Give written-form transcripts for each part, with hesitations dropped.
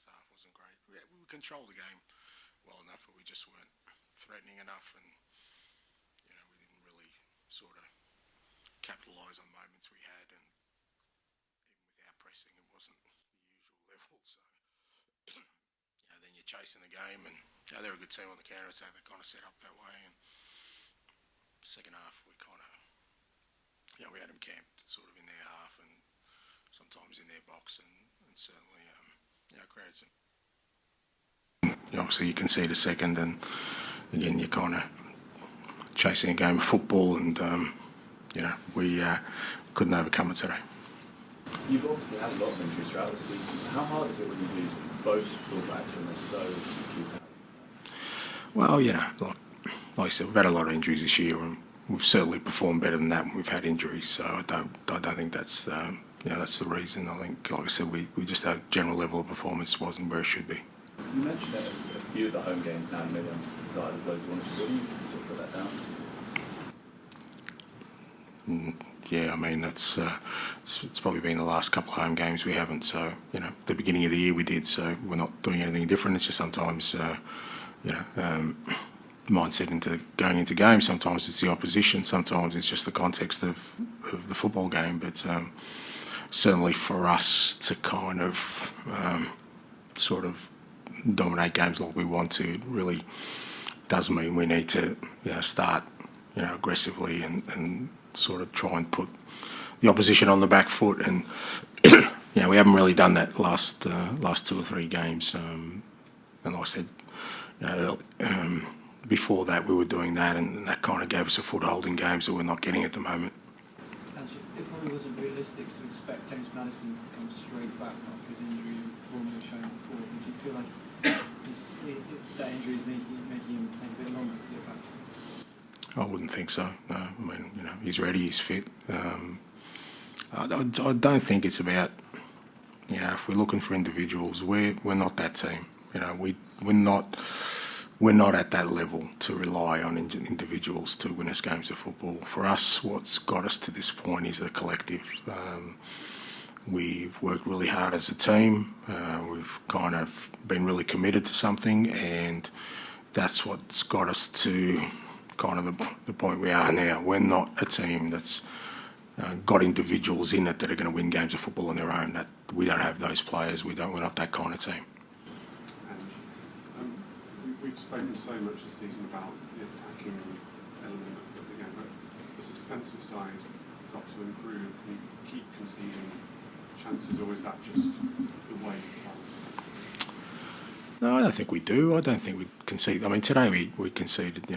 first half wasn't great. We controlled the game well enough, but we just weren't threatening enough, and we didn't really sort of capitalise on moments we had, and even without pressing, it wasn't the usual level. So then you're chasing the game, and they're a good team on the counter attack. They kind of set up that way, and second half we kind of we had them camped sort of in their half and sometimes in their box, and certainly created some. Obviously you can see the second, and again you're kind of chasing a game of football, and we couldn't overcome it today. You've obviously had a lot of injuries throughout the season. How hard is it when you lose both fullbacks when they're so acute? Well, like I said, we've had a lot of injuries this year, and we've certainly performed better than that when we've had injuries. So I don't think that's that's the reason. I think, like I said, we just had a general level of performance wasn't where it should be. You mentioned that a few of the home games now maybe started as those you wanted to. What do you sort of put that down to? Yeah, I mean it's probably been the last couple of home games we haven't. So the beginning of the year we did. So we're not doing anything different. It's just sometimes mindset going into games. Sometimes it's the opposition. Sometimes it's just the context of the football game. But certainly for us to kind of sort of dominate games like we want to, it really does mean we need to start aggressively and sort of try and put the opposition on the back foot, and we haven't really done that last 2 or 3 games, and like I said, before that we were doing that, and that kind of gave us a foothold in games that we're not getting at the moment. It probably wasn't realistic to expect James Maddison to come straight back after his injury and perform he was showing before. Do you feel like that injury is making him take a bit longer to get back to? I wouldn't think so. No, I mean, he's ready, he's fit. I don't think it's about, if we're looking for individuals, we're not that team. We're not at that level to rely on individuals to win us games of football. For us, what's got us to this point is the collective. We've worked really hard as a team. We've kind of been really committed to something, and that's what's got us to kind of the point we are now. We're not a team that's got individuals in it that are going to win games of football on their own. That we don't have those players. We're not that kind of team. We've spoken so much this season about the attacking element of the game, but as a defensive side, got to improve. Can you keep conceding chances, or is that just the way you play? No, I don't think we do. I don't think we concede. I mean, today we conceded,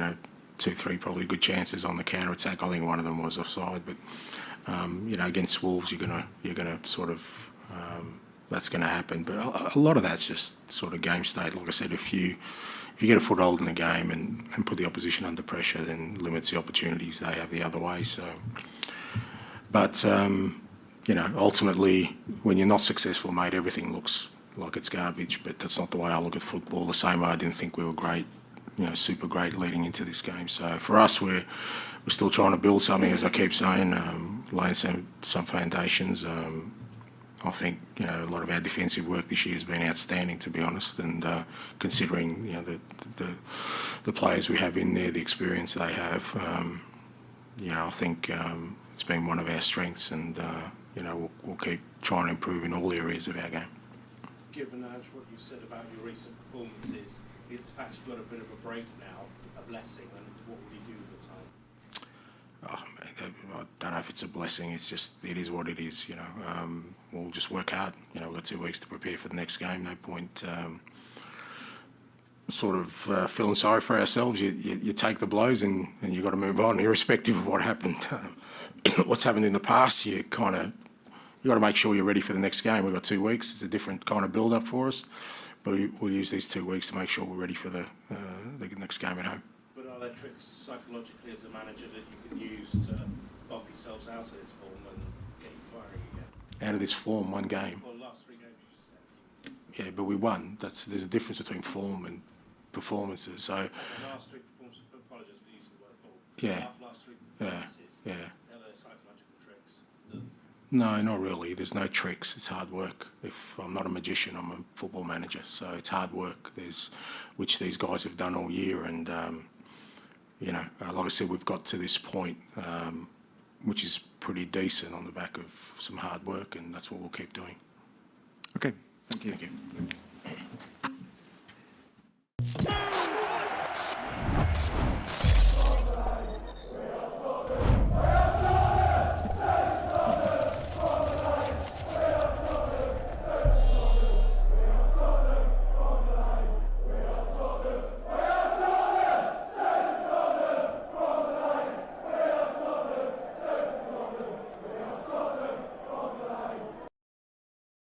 2, 3 probably good chances on the counter attack. I think one of them was offside, but against Wolves, you're gonna sort of that's going to happen. But a lot of that's just sort of game state. Like I said, if you get a foothold in the game and put the opposition under pressure, then limits the opportunities they have the other way. So, but ultimately, when you're not successful, mate, everything looks like it's garbage. But that's not the way I look at football. The same way I didn't think we were great, super great leading into this game. So for us, we're still trying to build something, as I keep saying, laying some foundations. I think a lot of our defensive work this year has been outstanding, to be honest, and considering the players we have in there, the experience they have, I think it's been one of our strengths, and we'll keep trying to improve in all areas of our game. Given what you said about your recent performances, is the fact you've got a bit of a break now a blessing, and what will you do with the time? I don't know if it's a blessing. It's just, it is what it is. We'll just work hard. We've got 2 weeks to prepare for the next game. No point sort of feeling sorry for ourselves. You take the blows and you've got to move on, irrespective of what happened. What's happened in the past, you got to make sure you're ready for the next game. We've got 2 weeks. It's a different kind of build-up for us, but we'll use these 2 weeks to make sure we're ready for the next game at home. But are there tricks psychologically as a manager that you can use to bump yourselves out of this form and get you firing again? Out of this form, 1 game. Well, last 3 games you said. Yeah, but we won. There's a difference between form and performances. So. And the last 3 performances, apologise for using the word form. Yeah. Last 3 performances. Yeah. Are there psychological tricks? No, not really. There's no tricks. It's hard work. If I'm not a magician, I'm a football manager. So it's hard work. Which these guys have done all year, and like I said, we've got to this point, which is pretty decent on the back of some hard work, and that's what we'll keep doing. Okay, thank you. Thank you.